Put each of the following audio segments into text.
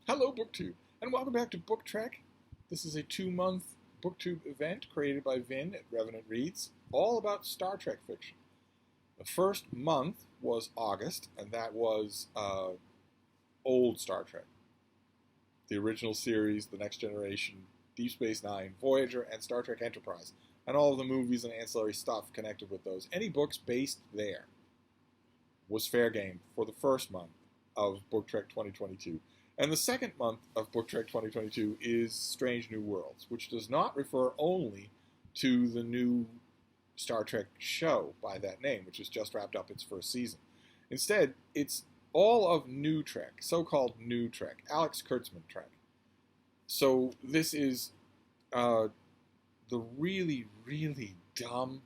Hello, BookTube, and welcome back to Book Trek. This is a 2-month BookTube event created by Vin at Revenant Reads, all about Star Trek fiction. The first month was August, and that was old Star Trek. The original series, The Next Generation, Deep Space Nine, Voyager, and Star Trek Enterprise, and all of the movies and ancillary stuff connected with those. Any books based there was fair game for the first month of Book Trek 2022. And the second month of Book Trek 2022 is Strange New Worlds, which does not refer only to the new Star Trek show by that name, which has just wrapped up its first season. Instead, it's all of New Trek, so-called New Trek, Alex Kurtzman Trek. So this is the really, really dumb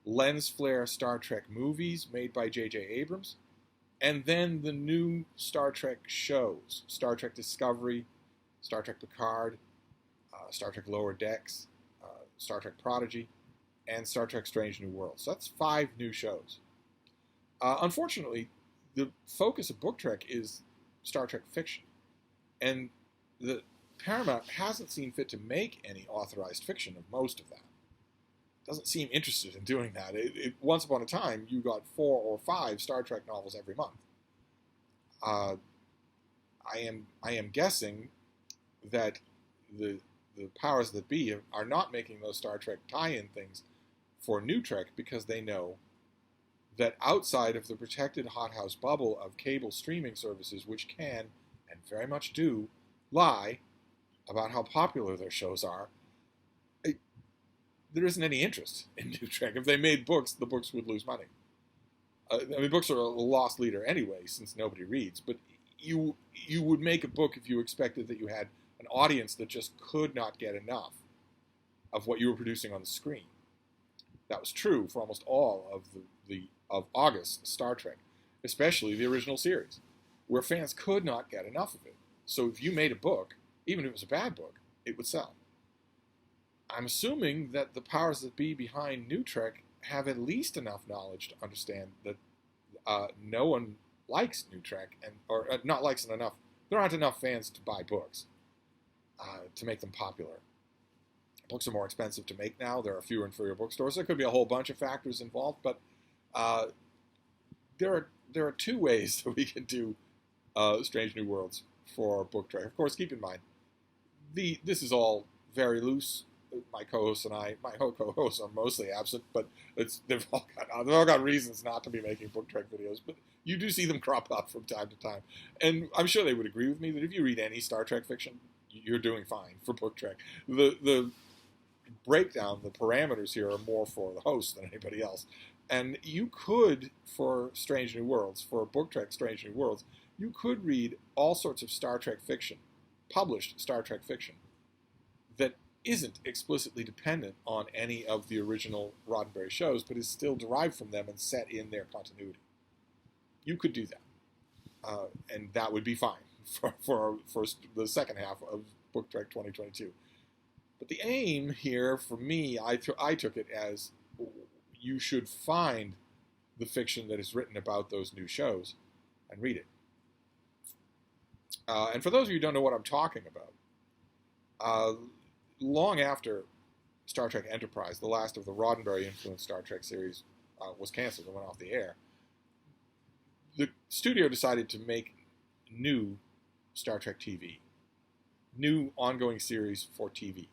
lens flare Star Trek movies made by J.J. Abrams, and then the new Star Trek shows, Star Trek Discovery, Star Trek Picard, Star Trek Lower Decks, Star Trek Prodigy, and Star Trek Strange New Worlds. So that's 5 new shows. Unfortunately, the focus of Book Trek is Star Trek fiction. And the Paramount hasn't seen fit to make any authorized fiction of most of that. Doesn't seem interested in doing that. Once upon a time, you got 4 or 5 Star Trek novels every month. I am guessing that the powers that be are not making those Star Trek tie-in things for New Trek because they know that outside of the protected hothouse bubble of cable streaming services, which can, and very much do, lie about how popular their shows are, there isn't any interest in New Trek. If they made books, the books would lose money. Books are a lost leader anyway, since nobody reads. But you would make a book if you expected that you had an audience that just could not get enough of what you were producing on the screen. That was true for almost all of August Star Trek, especially the original series, where fans could not get enough of it. So if you made a book, even if it was a bad book, it would sell. I'm assuming that the powers that be behind New Trek have at least enough knowledge to understand that no one likes New Trek, or not likes it enough. There aren't enough fans to buy books to make them popular. Books are more expensive to make now. There are fewer and fewer bookstores. There could be a whole bunch of factors involved, but there are 2 ways that we can do Strange New Worlds for Book Trek. Of course, keep in mind, this is all very loose. My co-hosts and my co-hosts are mostly absent, but they've all got reasons not to be making Book Trek videos. But you do see them crop up from time to time, and I'm sure they would agree with me that if you read any Star Trek fiction, you're doing fine for Book Trek. The breakdown, the parameters here are more for the host than anybody else. And you could, for Strange New Worlds, for Book Trek Strange New Worlds, you could read all sorts of Star Trek fiction, published Star Trek fiction, that isn't explicitly dependent on any of the original Roddenberry shows, but is still derived from them and set in their continuity. You could do that, and that would be fine for the second half of Book Trek 2022. But the aim here, for me, I took it as you should find the fiction that is written about those new shows and read it. And for those of you who don't know what I'm talking about, long after Star Trek Enterprise, the last of the Roddenberry-influenced Star Trek series, was canceled and went off the air, the studio decided to make new Star Trek TV, new ongoing series for TV.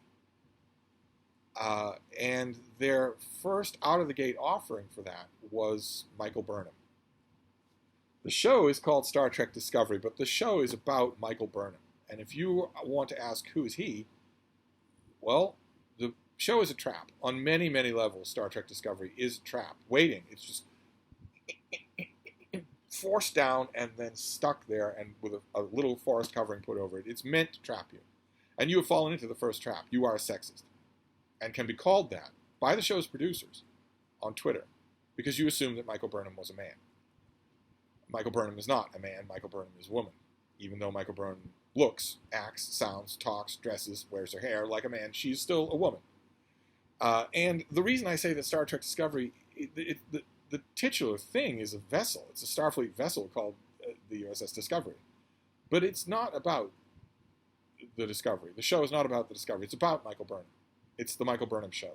And their first out-of-the-gate offering for that was Michael Burnham. The show is called Star Trek Discovery, but the show is about Michael Burnham. And if you want to ask who is he, well, the show is a trap. On many, many levels, Star Trek Discovery is a trap. Waiting. It's just forced down and then stuck there and with a little forest covering put over it. It's meant to trap you. And you have fallen into the first trap. You are a sexist. And can be called that by the show's producers on Twitter because you assume that Michael Burnham was a man. Michael Burnham is not a man. Michael Burnham is a woman. Even though Michael Burnham looks, acts, sounds, talks, dresses, wears her hair like a man, she's still a woman. And the reason I say that Star Trek Discovery, the titular thing is a vessel. It's a Starfleet vessel called the USS Discovery. But it's not about the Discovery. The show is not about the Discovery. It's about Michael Burnham. It's the Michael Burnham show.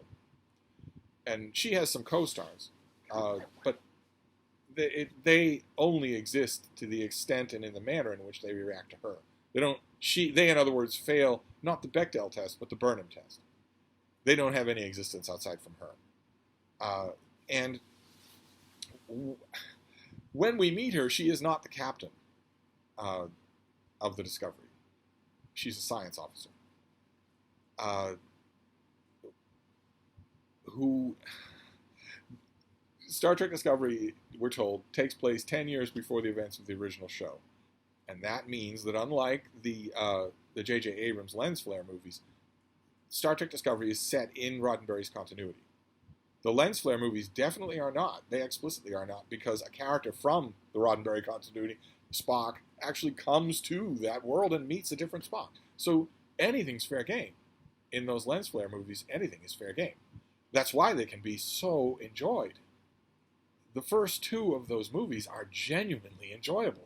And she has some co-stars, but they only exist to the extent and in the manner in which they react to her. They, in other words, fail not the Bechdel test, but the Burnham test. They don't have any existence outside from her. And when we meet her, she is not the captain of the Discovery. She's a science officer who Star Trek Discovery, we're told, takes place 10 years before the events of the original show. And that means that unlike the J.J. Abrams lens flare movies, Star Trek Discovery is set in Roddenberry's continuity. The lens flare movies definitely are not. They explicitly are not, because a character from the Roddenberry continuity, Spock, actually comes to that world and meets a different Spock. So anything's fair game. In those lens flare movies, anything is fair game. That's why they can be so enjoyed. The first two of those movies are genuinely enjoyable.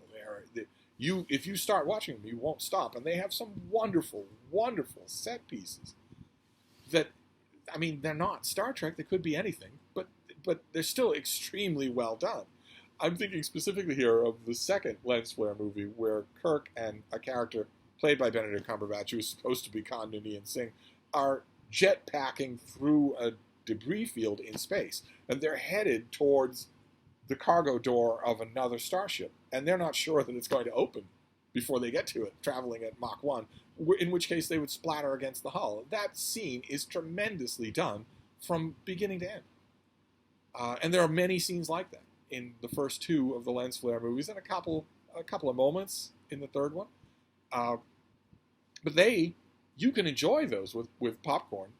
If you start watching them, you won't stop. And they have some wonderful, wonderful set pieces that, I mean, they're not Star Trek. They could be anything, but they're still extremely well done. I'm thinking specifically here of the second lens flare movie where Kirk and a character played by Benedict Cumberbatch, who is supposed to be Khan Noonien Singh, are jetpacking through a debris field in space. And they're headed towards the cargo door of another starship. And they're not sure that it's going to open before they get to it, traveling at Mach 1, in which case they would splatter against the hull. That scene is tremendously done from beginning to end. And there are many scenes like that in the first two of the lens flare movies, and a couple of moments in the third one. But you can enjoy those with popcorn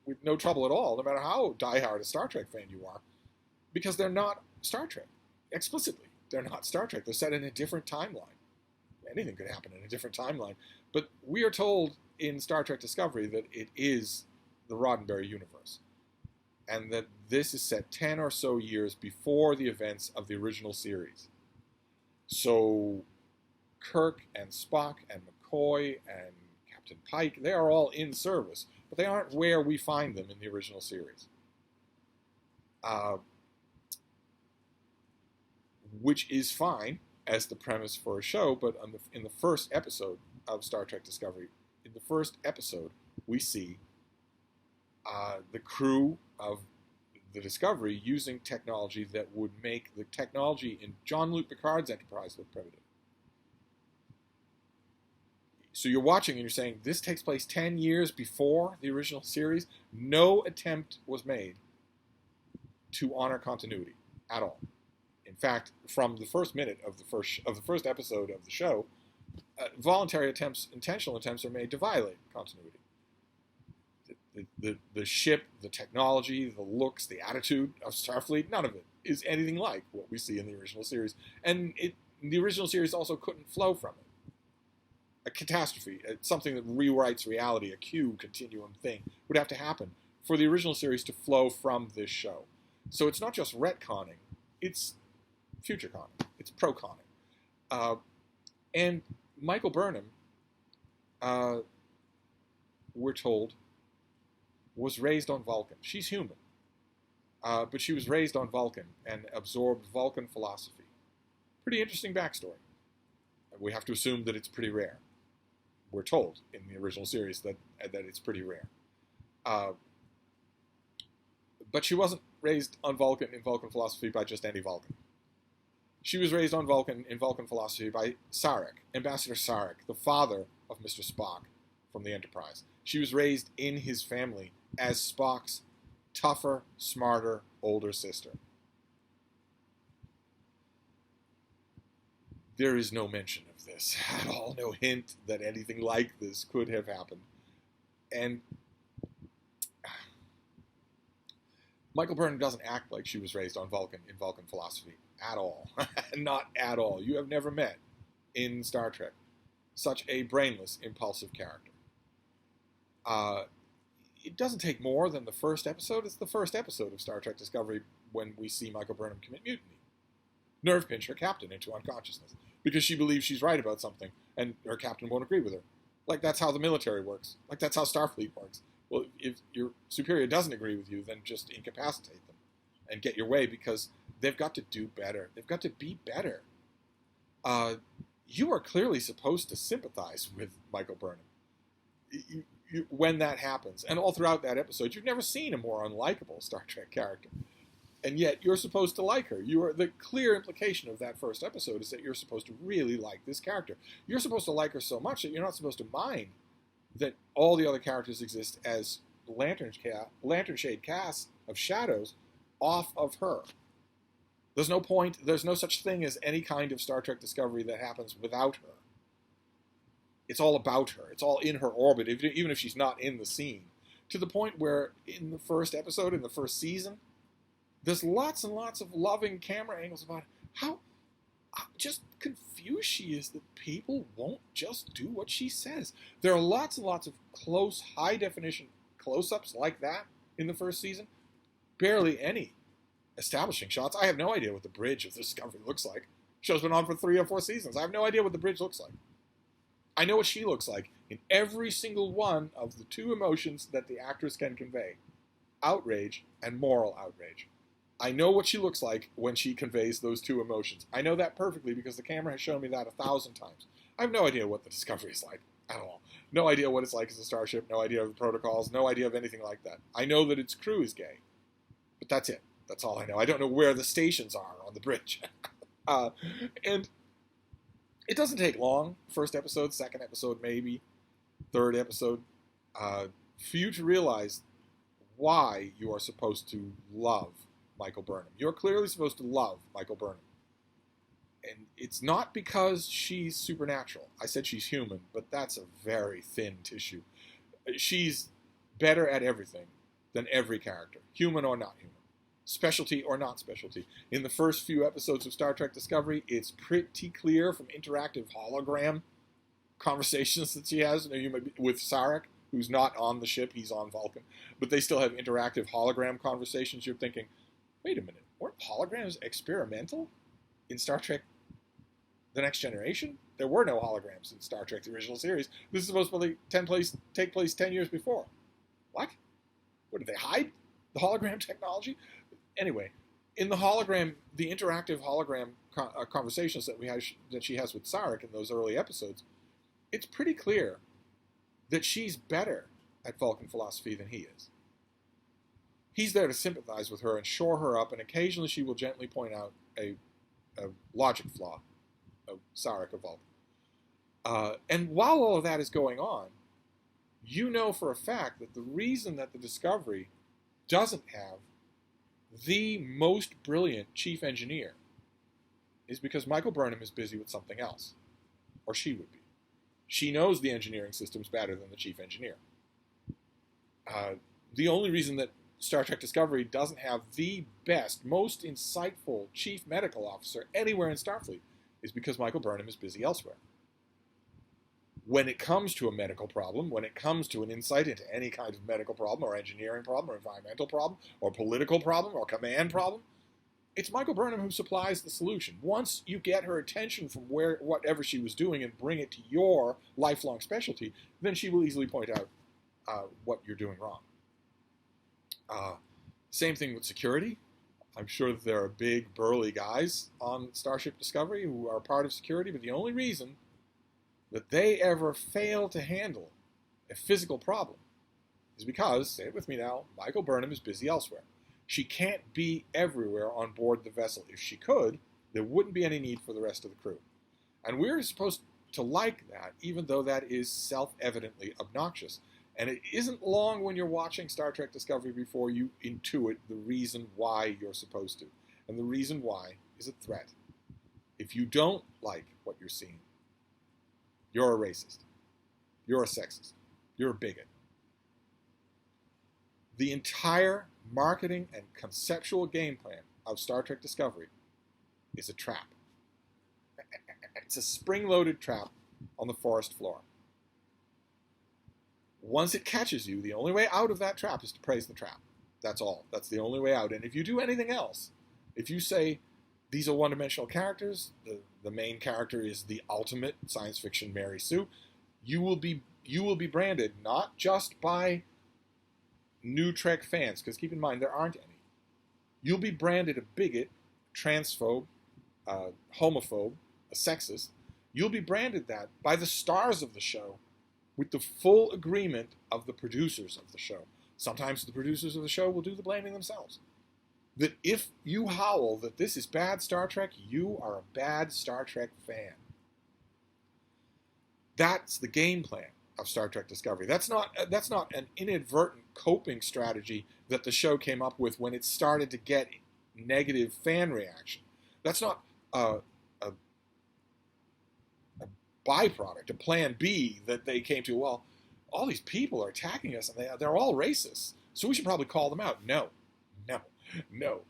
with no trouble at all, no matter how diehard a Star Trek fan you are, because they're not Star Trek. Explicitly, they're not Star Trek. They're set in a different timeline. Anything could happen in a different timeline. But we are told in Star Trek Discovery that it is the Roddenberry universe, and that this is set 10 or so years before the events of the original series. So Kirk and Spock and McCoy and Captain Pike, they are all in service, but they aren't where we find them in the original series. Which is fine as the premise for a show, but in the first episode of Star Trek Discovery, in the first episode, we see the crew of the Discovery using technology that would make the technology in Jean-Luc Picard's Enterprise look primitive. So you're watching and you're saying, this takes place 10 years before the original series. No attempt was made to honor continuity at all. In fact, from the first minute of the first episode of the show, voluntary attempts, intentional attempts are made to violate continuity. The ship, the technology, the looks, the attitude of Starfleet, none of it is anything like what we see in the original series. And the original series also couldn't flow from it. A catastrophe, something that rewrites reality, a Q continuum thing, would have to happen for the original series to flow from this show. So it's not just retconning, it's future conning, it's pro-conning. And Michael Burnham, we're told, was raised on Vulcan. She's human, but she was raised on Vulcan and absorbed Vulcan philosophy. Pretty interesting backstory. We have to assume that it's pretty rare. We're told in the original series that it's pretty rare. But she wasn't raised on Vulcan in Vulcan philosophy by just any Vulcan. She was raised on Vulcan in Vulcan philosophy by Sarek, Ambassador Sarek, the father of Mr. Spock from the Enterprise. She was raised in his family as Spock's tougher, smarter, older sister. There is no mention of this at all, no hint that anything like this could have happened. And Michael Burnham doesn't act like she was raised on Vulcan in Vulcan philosophy at all. Not at all. You have never met in Star Trek such a brainless, impulsive character. It doesn't take more than the first episode. It's the first episode of Star Trek Discovery when we see Michael Burnham commit mutiny. Nerve pinch her captain into unconsciousness because she believes she's right about something and her captain won't agree with her. Like that's how the military works. Like that's how Starfleet works. Well, if your superior doesn't agree with you, then just incapacitate them and get your way because they've got to do better. They've got to be better. You are clearly supposed to sympathize with Michael Burnham when that happens. And all throughout that episode, you've never seen a more unlikable Star Trek character. And yet you're supposed to like her. The clear implication of that first episode is that you're supposed to really like this character. You're supposed to like her so much that you're not supposed to mind that all the other characters exist as lantern shade casts of shadows off of her. There's no such thing as any kind of Star Trek Discovery that happens without her. It's all about her. It's all in her orbit, even if she's not in the scene. To the point where in the first episode, in the first season, there's lots and lots of loving camera angles about how just confused she is that people won't just do what she says. There are lots and lots of close, high-definition close-ups like that in the first season. Barely any establishing shots. I have no idea what the bridge of the Discovery looks like. Show's been on for 3 or 4 seasons. I have no idea what the bridge looks like. I know what she looks like in every single one of the 2 emotions that the actress can convey. Outrage and moral outrage. I know what she looks like when she conveys those 2 emotions. I know that perfectly because the camera has shown me that 1,000 times. I have no idea what the Discovery is like at all. No idea what it's like as a starship. No idea of the protocols. No idea of anything like that. I know that its crew is gay. But that's it. That's all I know. I don't know where the stations are on the bridge. And it doesn't take long. First episode, second episode, maybe. Third episode. For you to realize why you are supposed to love Michael Burnham. You're clearly supposed to love Michael Burnham. And it's not because she's supernatural. I said she's human, but that's a very thin tissue. She's better at everything than every character, human or not human, specialty or not specialty. In the first few episodes of Star Trek Discovery, it's pretty clear from interactive hologram conversations that she has with Sarek, who's not on the ship, he's on Vulcan, but they still have interactive hologram conversations. You're thinking, wait a minute, weren't holograms experimental in Star Trek The Next Generation? There were no holograms in Star Trek The Original Series. This is supposed to take place 10 years before. What? What, did they hide the hologram technology? Anyway, in the hologram, the interactive hologram conversations that she has with Sarek in those early episodes, it's pretty clear that she's better at Vulcan philosophy than he is. He's there to sympathize with her and shore her up, and occasionally she will gently point out a logic flaw of Sarek of Vulcan. And while all of that is going on, you know for a fact that the reason that the Discovery doesn't have the most brilliant chief engineer is because Michael Burnham is busy with something else. Or she would be. She knows the engineering systems better than the chief engineer. The only reason that Star Trek Discovery doesn't have the best, most insightful chief medical officer anywhere in Starfleet is because Michael Burnham is busy elsewhere. When it comes to a medical problem, when it comes to an insight into any kind of medical problem or engineering problem or environmental problem or political problem or command problem, it's Michael Burnham who supplies the solution. Once you get her attention from whatever she was doing and bring it to your lifelong specialty, then she will easily point out what you're doing wrong. Same thing with security. I'm sure that there are big, burly guys on Starship Discovery who are part of security, but the only reason that they ever fail to handle a physical problem is because, say it with me now, Michael Burnham is busy elsewhere. She can't be everywhere on board the vessel. If she could, there wouldn't be any need for the rest of the crew. And we're supposed to like that, even though that is self-evidently obnoxious. And it isn't long when you're watching Star Trek Discovery before you intuit the reason why you're supposed to. And the reason why is a threat. If you don't like what you're seeing, you're a racist. You're a sexist. You're a bigot. The entire marketing and conceptual game plan of Star Trek Discovery is a trap. It's a spring-loaded trap on the forest floor. Once it catches you, the only way out of that trap is to praise the trap. That's all. That's the only way out. And if you do anything else, if you say, these are one-dimensional characters, the main character is the ultimate science fiction Mary Sue, you will be you will be branded not just by new Trek fans, because keep in mind there aren't any. You'll be branded a bigot, transphobe, homophobe, a sexist. You'll be branded that by the stars of the show with the full agreement of the producers of the show. Sometimes the producers of the show will do the blaming themselves. That if you howl that this is bad Star Trek, you are a bad Star Trek fan. That's the game plan of Star Trek Discovery. That's not an inadvertent coping strategy that the show came up with when it started to get negative fan reaction. That's not a byproduct, a plan B that they came to. Well, all these people are attacking us, and they're all racists, so we should probably call them out. No,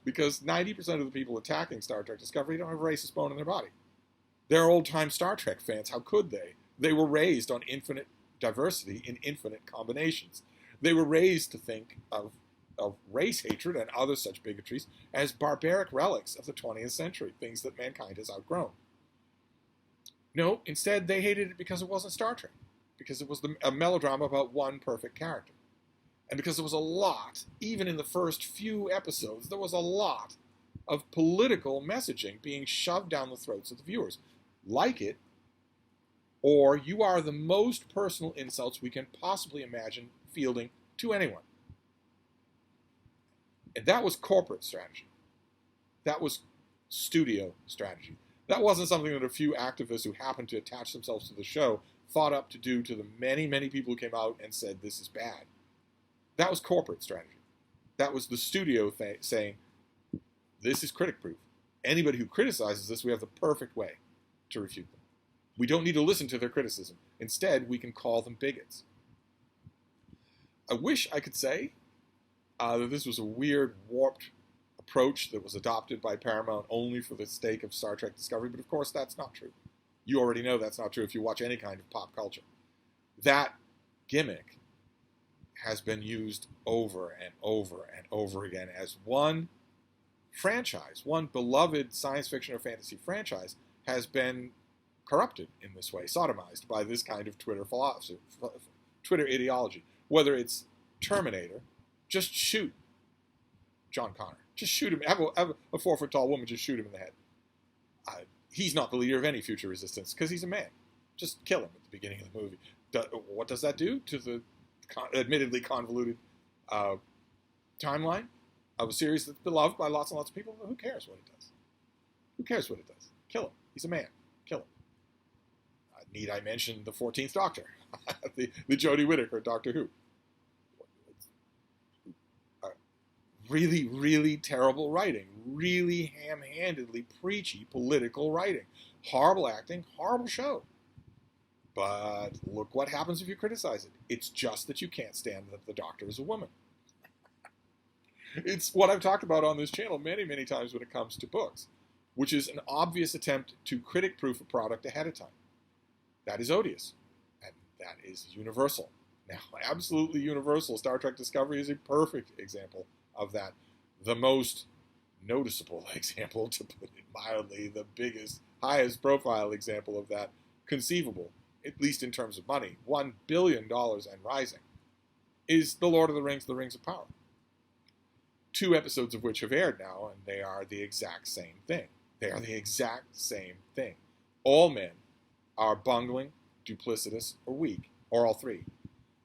because 90% of the people attacking Star Trek Discovery don't have a racist bone in their body. They're old-time Star Trek fans. How could they? They were raised on infinite diversity in infinite combinations. They were raised to think of race hatred and other such bigotries as barbaric relics of the 20th century, things that mankind has outgrown. No, instead they hated it because it wasn't Star Trek, because it was a melodrama about one perfect character. And because there was a lot, even in the first few episodes, there was a lot of political messaging being shoved down the throats of the viewers. Like it, or you are the most personal insults we can possibly imagine fielding to anyone. And that was corporate strategy. That was studio strategy. That wasn't something that a few activists who happened to attach themselves to the show thought up to do to the many, many people who came out and said this is bad. That was corporate strategy. That was the studio saying, this is critic-proof. Anybody who criticizes this, we have the perfect way to refute them. We don't need to listen to their criticism. Instead, we can call them bigots. I wish I could say that this was a weird, warped approach that was adopted by Paramount only for the sake of Star Trek Discovery, but of course that's not true. You already know that's not true if you watch any kind of pop culture. That gimmick has been used over and over and over again as one franchise, one beloved science fiction or fantasy franchise has been corrupted in this way, sodomized by this kind of Twitter philosophy, Twitter ideology. Whether it's Terminator, just shoot John Connor. Just shoot him. Have a 4-foot-tall woman just shoot him in the head. He's not the leader of any future resistance because he's a man. Just kill him at the beginning of the movie. What does that do to the admittedly convoluted timeline of a series that's beloved by lots and lots of people? Who cares what it does? Who cares what it does? Kill him. He's a man. Kill him. Need I mention the 14th Doctor? the Jodie Whittaker Doctor Who. Really, really terrible writing. Really ham-handedly preachy political writing. Horrible acting, horrible show. But look what happens if you criticize it. It's just that you can't stand that the Doctor is a woman. It's what I've talked about on this channel many, many times when it comes to books, which is an obvious attempt to critic-proof a product ahead of time. That is odious. And that is universal. Now, absolutely universal. Star Trek Discovery is a perfect example of that. The most noticeable example, to put it mildly, the biggest, highest profile example of that conceivable, at least in terms of money, $1 billion and rising, is The Lord of the Rings, The Rings of Power. 2 episodes of which have aired now, and they are the exact same thing. They are the exact same thing. All men are bungling, duplicitous, or weak, or all three.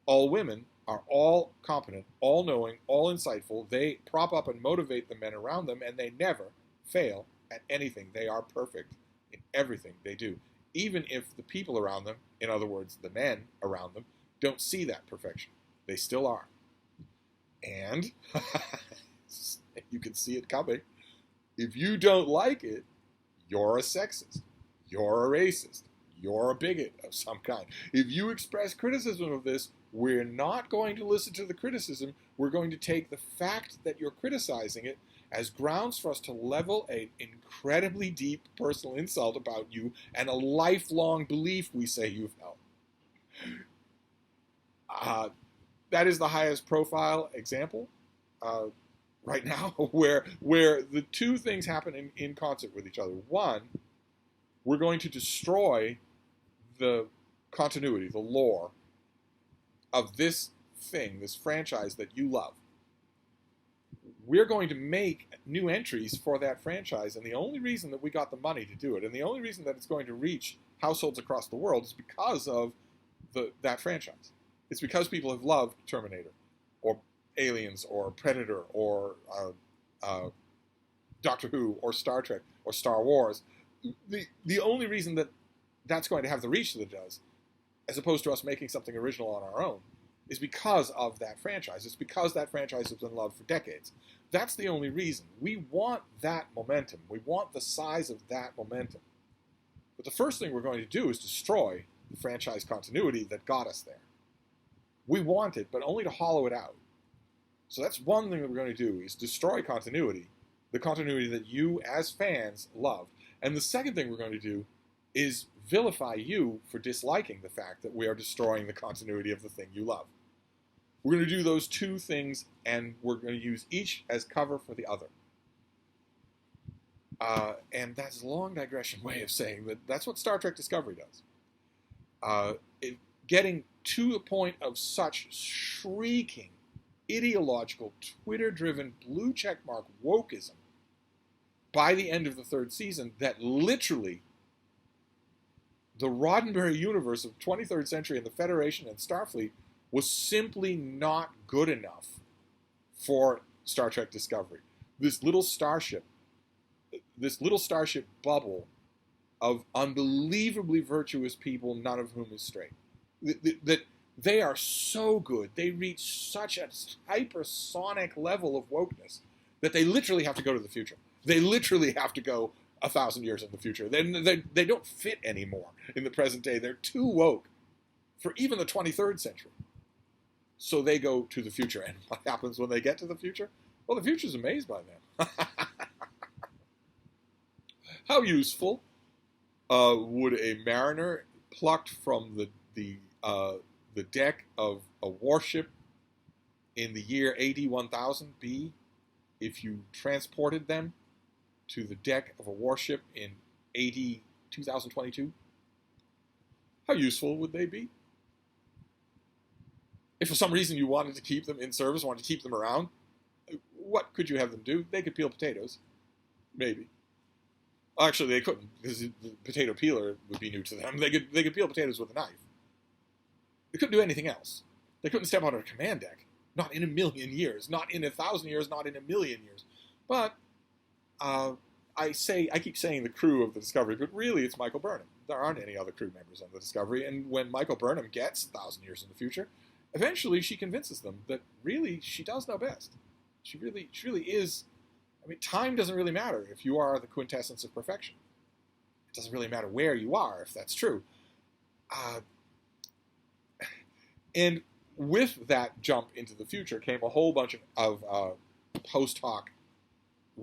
All women are all competent, all knowing, all insightful. They prop up and motivate the men around them, and they never fail at anything. They are perfect in everything they do. Even if the people around them, in other words, the men around them, don't see that perfection. They still are. And you can see it coming. If you don't like it, you're a sexist. You're a racist. You're a bigot of some kind. If you express criticism of this, we're not going to listen to the criticism. We're going to take the fact that you're criticizing it as grounds for us to level an incredibly deep personal insult about you and a lifelong belief we say you've held. That is the highest profile example right now where the two things happen in concert with each other. One, we're going to destroy the continuity, the lore of this thing, this franchise that you love, we're going to make new entries for that franchise, and the only reason that we got the money to do it, and the only reason that it's going to reach households across the world, is because of that franchise. It's because people have loved Terminator, or Aliens, or Predator, or Doctor Who, or Star Trek, or Star Wars. The only reason that that's going to have the reach that it does, as opposed to us making something original on our own, is because of that franchise. It's because that franchise has been loved for decades. That's the only reason. We want that momentum. We want the size of that momentum. But the first thing we're going to do is destroy the franchise continuity that got us there. We want it, but only to hollow it out. So that's one thing that we're going to do, is destroy continuity, the continuity that you, as fans, love. And the second thing we're going to do is vilify you for disliking the fact that we are destroying the continuity of the thing you love. We're going to do those two things, and we're going to use each as cover for the other. And that's a long digression way of saying that that's what Star Trek Discovery does. Getting to the point of such shrieking, ideological, Twitter-driven, blue checkmark wokeism by the end of the third season that literally the Roddenberry universe of 23rd century and the Federation and Starfleet was simply not good enough for Star Trek Discovery. This little starship bubble of unbelievably virtuous people, none of whom is straight. That they are so good. They reach such a hypersonic level of wokeness that they literally have to go to the future. They literally have to go 1,000 years in the future. They don't fit anymore in the present day. They're too woke for even the 23rd century. So they go to the future. And what happens when they get to the future? Well, the future's amazed by them. How useful would a mariner plucked from the deck of a warship in the year AD 1000 be if you transported them to the deck of a warship in AD 2022? How useful would they be? If for some reason you wanted to keep them in service, wanted to keep them around, what could you have them do? They could peel potatoes. Maybe. Actually, they couldn't, because the potato peeler would be new to them. They could peel potatoes with a knife. They couldn't do anything else. They couldn't step on a command deck. Not in a million years. Not in 1,000 years. Not in a million years. But I keep saying the crew of the Discovery, but really it's Michael Burnham. There aren't any other crew members on the Discovery. And when Michael Burnham gets 1,000 years in the future, eventually she convinces them that really she does know best. She really is. I mean, time doesn't really matter if you are the quintessence of perfection. It doesn't really matter where you are, if that's true. And with that jump into the future came a whole bunch of post hoc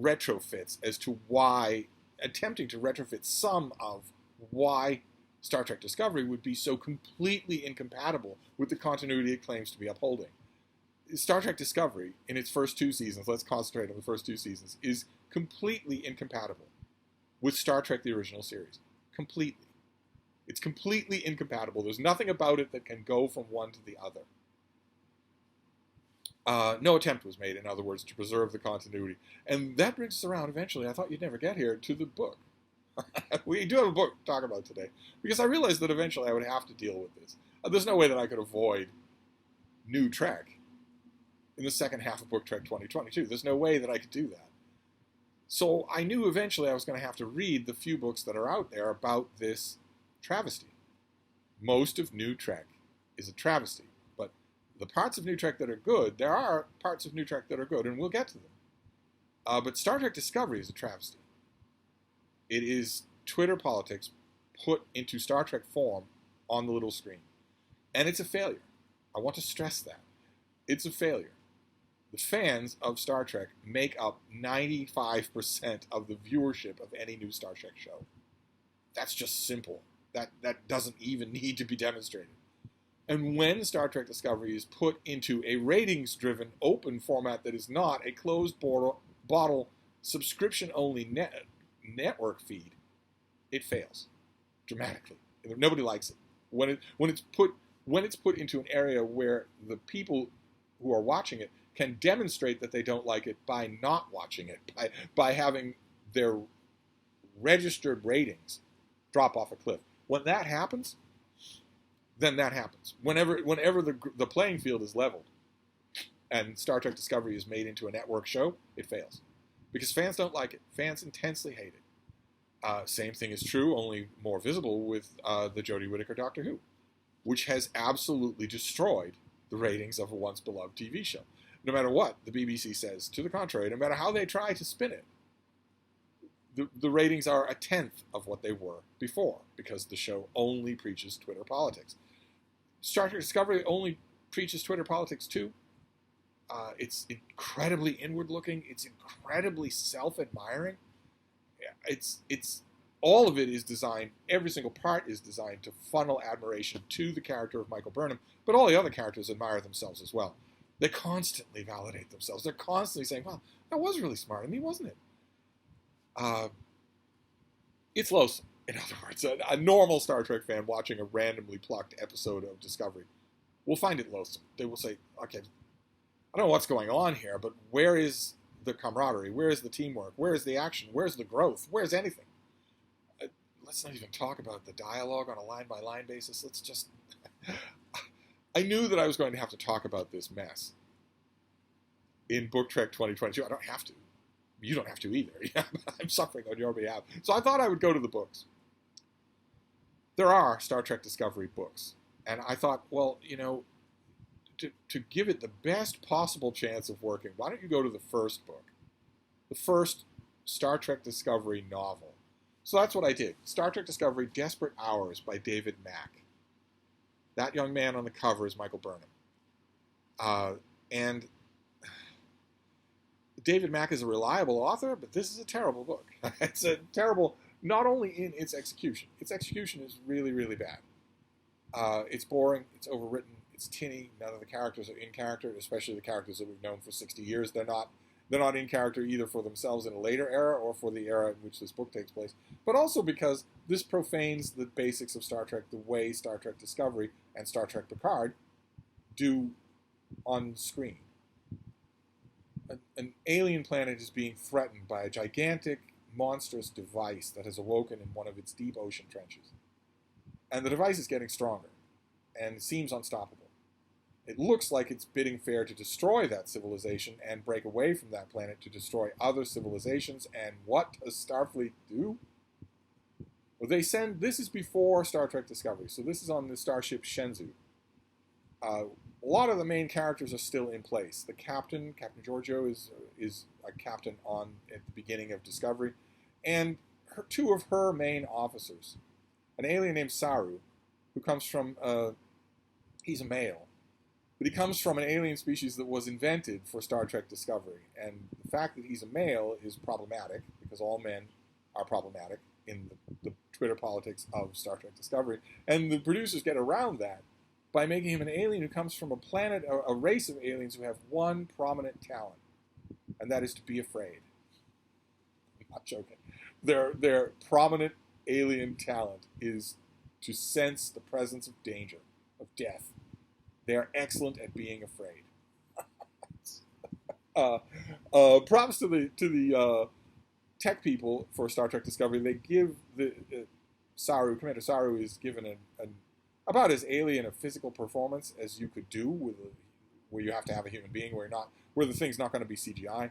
retrofits as to why, attempting to retrofit some of why Star Trek Discovery would be so completely incompatible with the continuity it claims to be upholding. Star Trek Discovery, in its first two seasons, let's concentrate on the first two seasons, is completely incompatible with Star Trek the original series. Completely. It's completely incompatible. There's nothing about it that can go from one to the other. No attempt was made, in other words, to preserve the continuity. And that brings us around eventually, I thought you'd never get here, to the book. We do have a book to talk about today, because I realized that eventually I would have to deal with this. There's no way that I could avoid New Trek in the second half of Book Trek 2022. There's no way that I could do that. So I knew eventually I was going to have to read the few books that are out there about this travesty. Most of New Trek is a travesty, but the parts of New Trek that are good, there are parts of New Trek that are good, and we'll get to them. But Star Trek Discovery is a travesty. It is Twitter politics put into Star Trek form on the little screen. And it's a failure. I want to stress that. It's a failure. The fans of Star Trek make up 95% of the viewership of any new Star Trek show. That's just simple. That doesn't even need to be demonstrated. And when Star Trek Discovery is put into a ratings-driven open format that is not a closed bottle subscription-only network feed, it fails dramatically. Nobody likes it. When it's put when it's put into an area where the people who are watching it can demonstrate that they don't like it by not watching it, by having their registered ratings drop off a cliff. When that happens, then that happens. Whenever the playing field is leveled and Star Trek Discovery is made into a network show, it fails. Because fans don't like it. Fans intensely hate it. Same thing is true, only more visible, with the Jodie Whittaker Doctor Who, which has absolutely destroyed the ratings of a once beloved TV show. No matter what the BBC says to the contrary, no matter how they try to spin it, the ratings are a tenth of what they were before, because the show only preaches Twitter politics. Star Trek Discovery only preaches Twitter politics too. It's incredibly inward-looking. It's incredibly self-admiring. It's all of it is designed. Every single part is designed to funnel admiration to the character of Michael Burnham, but all the other characters admire themselves as well. They constantly validate themselves. They're constantly saying, "Well, that was really smart of me, wasn't it?" It's loathsome. In other words, a normal Star Trek fan watching a randomly plucked episode of Discovery will find it loathsome. They will say, "Okay, I don't know what's going on here, but where is the camaraderie? Where is the teamwork? Where is the action? Where's the growth? Where's anything?" Let's not even talk about the dialogue on a line-by-line basis. Let's just... I knew that I was going to have to talk about this mess in Book Trek 2022. I don't have to. You don't have to either. I'm suffering on your behalf. So I thought I would go to the books. There are Star Trek Discovery books. And I thought, well, to give it the best possible chance of working, why don't you go to the first book? The first Star Trek Discovery novel. So that's what I did. Star Trek Discovery Desperate Hours by David Mack. That young man on the cover is Michael Burnham. And David Mack is a reliable author, but this is a terrible book. It's a terrible, not only in its execution is really, really bad. It's boring, it's overwritten, it's tinny, none of the characters are in character, especially the characters that we've known for 60 years. They're not in character either for themselves in a later era or for the era in which this book takes place, but also because this profanes the basics of Star Trek the way Star Trek Discovery and Star Trek Picard do on screen. An alien planet is being threatened by a gigantic, monstrous device that has awoken in one of its deep ocean trenches. And the device is getting stronger and seems unstoppable. It looks like it's bidding fair to destroy that civilization and break away from that planet to destroy other civilizations. And what does Starfleet do? Well, this is before Star Trek Discovery, so this is on the starship Shenzhou. A lot of the main characters are still in place. The Captain Giorgio, is a captain at the beginning of Discovery, and two of her main officers, an alien named Saru, who comes from, he's a male, but he comes from an alien species that was invented for Star Trek Discovery. And the fact that he's a male is problematic, because all men are problematic in the Twitter politics of Star Trek Discovery. And the producers get around that by making him an alien who comes from a planet, a race of aliens who have one prominent talent, and that is to be afraid. I'm not joking. Their prominent alien talent is to sense the presence of danger, of death. They are excellent at being afraid. Props to the tech people for Star Trek Discovery. They give Commander Saru is given about as alien a physical performance as you could do where you have to have a human being, where the thing's not going to be CGI.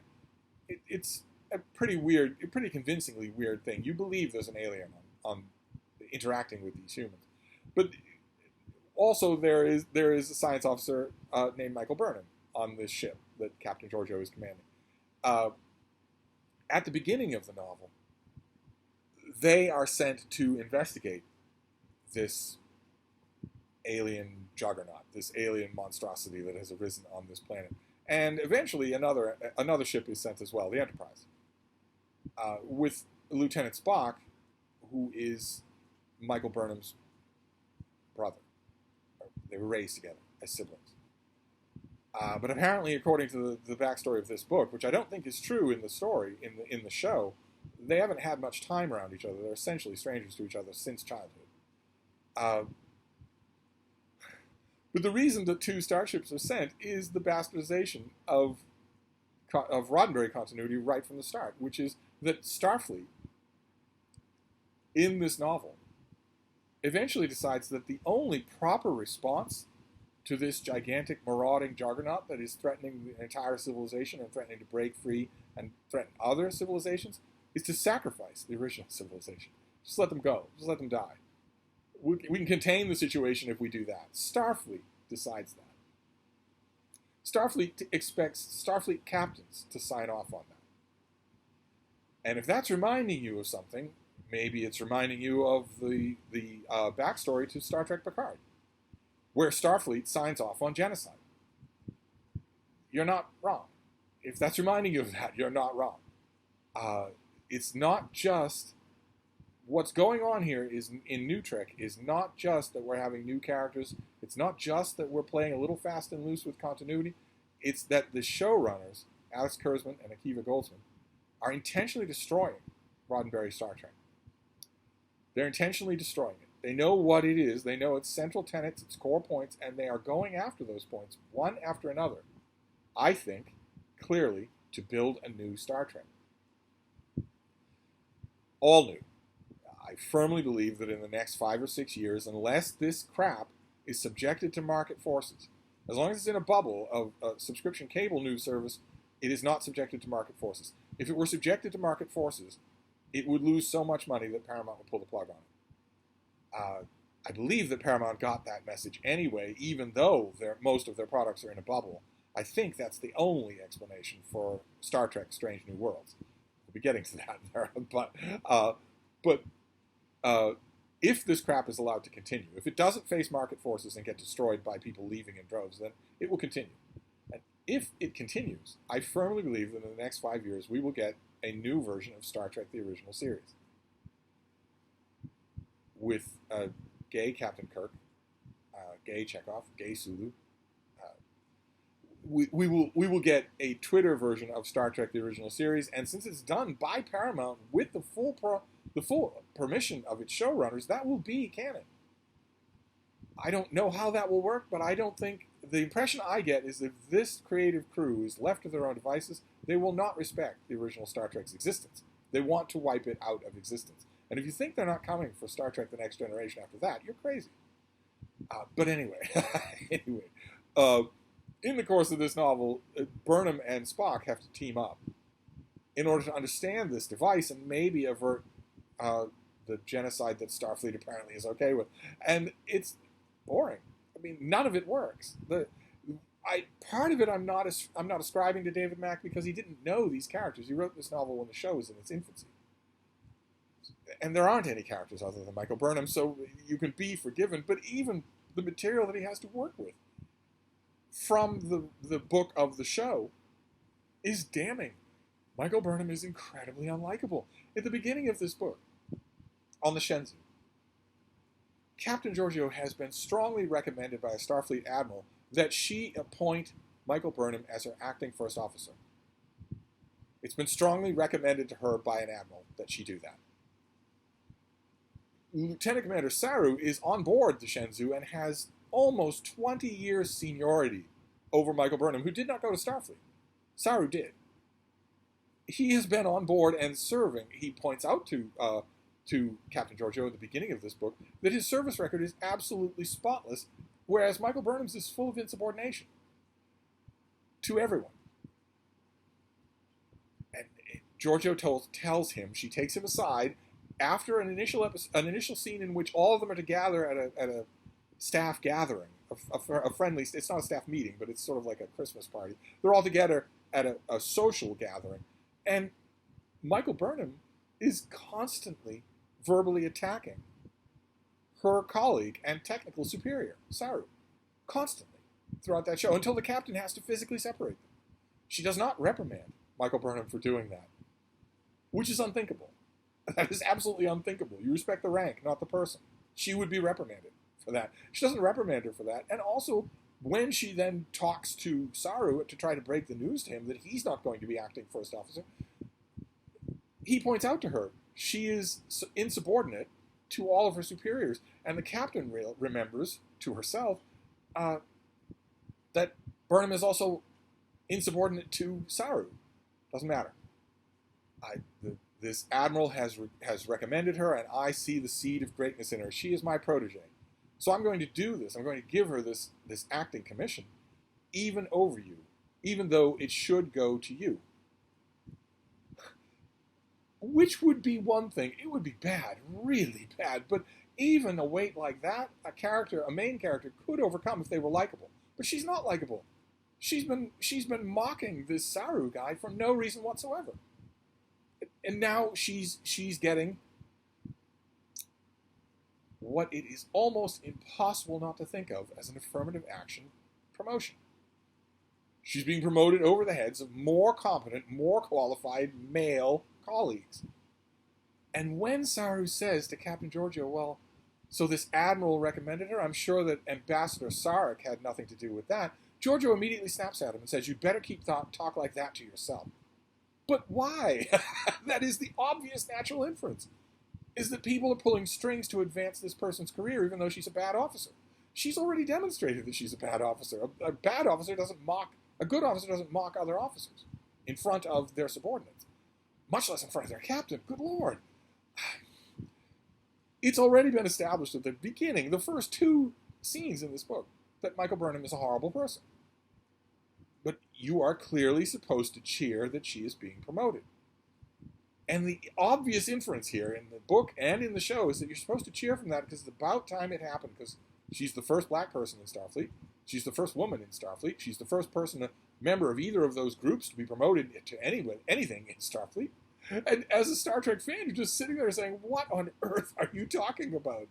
It's a pretty weird, a pretty convincingly weird thing. You believe there's an alien on interacting with these humans, but also there is a science officer named Michael Burnham on this ship that Captain Giorgio is commanding. At the beginning of the novel, they are sent to investigate this alien juggernaut, this alien monstrosity that has arisen on this planet. And eventually another ship is sent as well, the Enterprise, with Lieutenant Spock, who is Michael Burnham's brother. They were raised together as siblings. But apparently, according to the backstory of this book, which I don't think is true in the story, in the show, they haven't had much time around each other. They're essentially strangers to each other since childhood. But the reason that 2 starships are sent is the bastardization of Roddenberry continuity right from the start, which is that Starfleet, in this novel, eventually decides that the only proper response to this gigantic marauding juggernaut that is threatening the entire civilization and threatening to break free and threaten other civilizations is to sacrifice the original civilization. Just let them go. Just let them die. We can contain the situation if we do that. Starfleet decides that. Starfleet expects Starfleet captains to sign off on that. And if that's reminding you of something, maybe it's reminding you of the backstory to Star Trek Picard, where Starfleet signs off on genocide. You're not wrong. If that's reminding you of that, you're not wrong. It's not just... What's going on here is in New Trek is not just that we're having new characters. It's not just that we're playing a little fast and loose with continuity. It's that the showrunners, Alex Kurtzman and Akiva Goldsman, are intentionally destroying Roddenberry Star Trek. They're intentionally destroying it. They know what it is. They know its central tenets, its core points, and they are going after those points, one after another, I think, clearly, to build a new Star Trek. All new. I firmly believe that in the next 5 or 6 years, unless this crap is subjected to market forces, as long as it's in a bubble of a subscription cable news service, it is not subjected to market forces. If it were subjected to market forces, it would lose so much money that Paramount would pull the plug on it. I believe that Paramount got that message anyway, even though most of their products are in a bubble. I think that's the only explanation for Star Trek Strange New Worlds. We'll be getting to that there. But if this crap is allowed to continue, if it doesn't face market forces and get destroyed by people leaving in droves, then it will continue. And if it continues, I firmly believe that in the next 5 years we will get a new version of Star Trek, the original series, with gay Captain Kirk, gay Chekhov, gay Sulu. We will get a Twitter version of Star Trek, the original series, and since it's done by Paramount with the full permission of its showrunners, that will be canon. I don't know how that will work, but I don't think... The impression I get is if this creative crew is left to their own devices, they will not respect the original Star Trek's existence. They want to wipe it out of existence. And if you think they're not coming for Star Trek The Next Generation after that, you're crazy. But anyway, in the course of this novel, Burnham and Spock have to team up in order to understand this device and maybe avert the genocide that Starfleet apparently is okay with. And it's boring. I mean, none of it works. Part of it I'm not ascribing to David Mack because he didn't know these characters. He wrote this novel when the show was in its infancy. And there aren't any characters other than Michael Burnham, so you can be forgiven. But even the material that he has to work with from the book of the show is damning. Michael Burnham is incredibly unlikable. At the beginning of this book, on the Shenzhou, Captain Giorgio has been strongly recommended by a Starfleet admiral that she appoint Michael Burnham as her acting first officer. It's been strongly recommended to her by an admiral that she do that. Lieutenant Commander Saru is on board the Shenzhou and has almost 20 years seniority over Michael Burnham, who did not go to Starfleet. Saru did. He has been on board and serving. He points out to Captain Giorgio at the beginning of this book that his service record is absolutely spotless, whereas Michael Burnham's is full of insubordination to everyone. And Giorgio tells him, she takes him aside after an initial scene in which all of them are together at a staff gathering, a friendly, it's not a staff meeting, but it's sort of like a Christmas party. They're all together at a social gathering, and Michael Burnham is constantly verbally attacking her colleague and technical superior, Saru, constantly throughout that show, until the captain has to physically separate them. She does not reprimand Michael Burnham for doing that, which is unthinkable. That is absolutely unthinkable. You respect the rank, not the person. She would be reprimanded for that. She doesn't reprimand her for that. And also, when she then talks to Saru to try to break the news to him that he's not going to be acting first officer, he points out to her she is insubordinate to all of her superiors. And the captain remembers to herself that Burnham is also insubordinate to Saru. Doesn't matter. This admiral has recommended her, and I see the seed of greatness in her. She is my protege. So I'm going to do this. I'm going to give her this acting commission, even over you, even though it should go to you. Which would be one thing. It would be bad, really bad. But even a weight like that, a main character, could overcome if they were likable. But she's not likable. She's been mocking this Saru guy for no reason whatsoever. And now she's getting what it is almost impossible not to think of as an affirmative action promotion. She's being promoted over the heads of more competent, more qualified male colleagues. And when Saru says to Captain Giorgio, well, so this admiral recommended her, I'm sure that Ambassador Sarek had nothing to do with that, Giorgio immediately snaps at him and says, you'd better keep talk like that to yourself. But why? That is the obvious natural inference, is that people are pulling strings to advance this person's career even though she's a bad officer. She's already demonstrated that she's a bad officer. A bad officer doesn't mock, a good officer doesn't mock other officers in front of their subordinates, much less in front of their captain. Good Lord. It's already been established at the beginning, the first 2 scenes in this book, that Michael Burnham is a horrible person. But you are clearly supposed to cheer that she is being promoted. And the obvious inference here in the book and in the show is that you're supposed to cheer from that because it's about time it happened, because she's the first black person in Starfleet. She's the first woman in Starfleet. She's the first person, a member of either of those groups, to be promoted to anything in Starfleet. And as a Star Trek fan, you're just sitting there saying, what on earth are you talking about?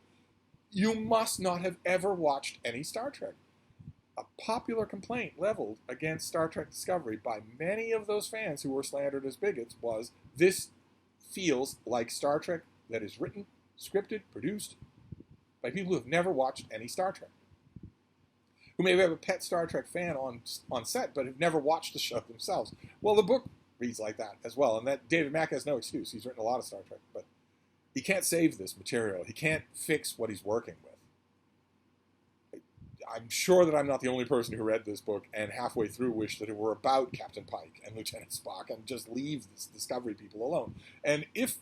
You must not have ever watched any Star Trek. A popular complaint leveled against Star Trek Discovery by many of those fans who were slandered as bigots was, this feels like Star Trek that is written, scripted, produced by people who have never watched any Star Trek, who may have a pet Star Trek fan on set but have never watched the show themselves. Well, the book reads like that as well, and that David Mack has no excuse. He's written a lot of Star Trek, but he can't save this material. He can't fix what he's working with. I'm sure that I'm not the only person who read this book and halfway through wished that it were about Captain Pike and Lieutenant Spock and just leave this Discovery people alone. And if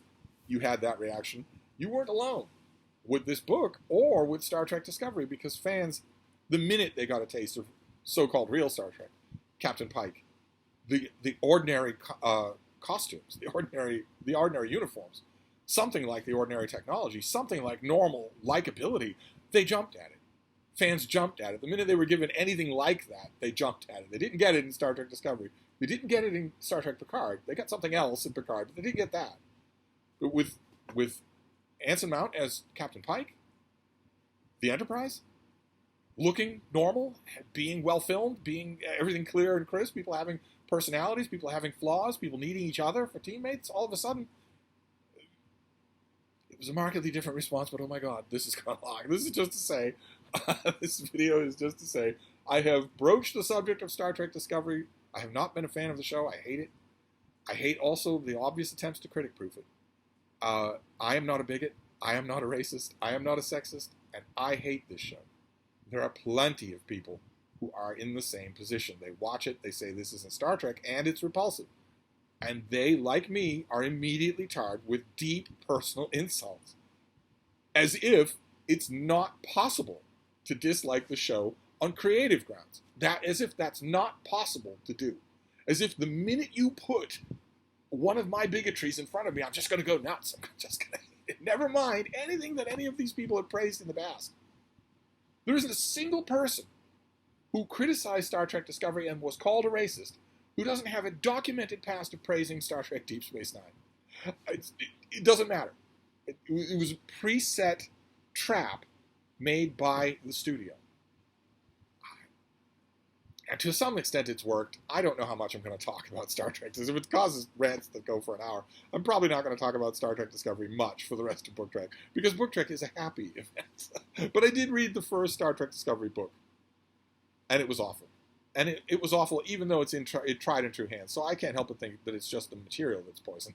you had that reaction, you weren't alone with this book or with Star Trek Discovery, because fans, the minute they got a taste of so-called real Star Trek, Captain Pike, the ordinary costumes, the ordinary uniforms, something like the ordinary technology, something like normal likability, they jumped at it. Fans jumped at it. The minute they were given anything like that, they jumped at it. They didn't get it in Star Trek Discovery. They didn't get it in Star Trek Picard. They got something else in Picard, but they didn't get that. But with Anson Mount as Captain Pike, the Enterprise, looking normal, being well filmed, being everything clear and crisp, people having personalities, people having flaws, people needing each other for teammates, all of a sudden, it was a markedly different response, but oh my God, this is gone long. This is just to say, this video is just to say, I have broached the subject of Star Trek Discovery. I have not been a fan of the show. I hate it. I hate also the obvious attempts to critic-proof it. I am not a bigot. I am not a racist. I am not a sexist. And I hate this show. There are plenty of people who are in the same position. They watch it. They say this isn't Star Trek, and it's repulsive. And they, like me, are immediately tarred with deep personal insults. As if it's not possible to dislike the show on creative grounds. As if that's not possible to do. As if the minute you put one of my bigotries in front of me, I'm just going to go nuts. I'm just going to, never mind anything that any of these people have praised in the past. There isn't a single person who criticized Star Trek Discovery and was called a racist who doesn't have a documented past of praising Star Trek Deep Space Nine. It doesn't matter. It was a preset trap made by the studio. And to some extent it's worked. I don't know how much I'm going to talk about Star Trek. Because if it causes rants that go for an hour, I'm probably not going to talk about Star Trek Discovery much for the rest of Book Trek. Because Book Trek is a happy event. But I did read the first Star Trek Discovery book. And it was awful. And it was awful even though it's in tried and true hands. So I can't help but think that it's just the material that's poisoned.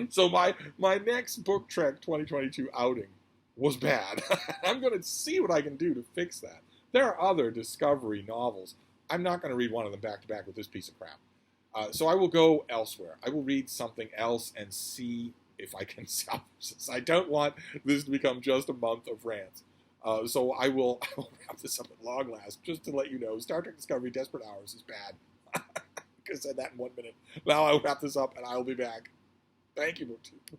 So my next Book Trek 2022 outing was bad. I'm going to see what I can do to fix that. There are other Discovery novels. I'm not going to read one of them back to back with this piece of crap. So I will go elsewhere. I will read something else and see if I can salvage this. I don't want this to become just a month of rants. So I will wrap this up at long last, just to let you know, Star Trek Discovery Desperate Hours is bad. I could have said that in 1 minute. Now I'll wrap this up, and I'll be back. Thank you, BookTube.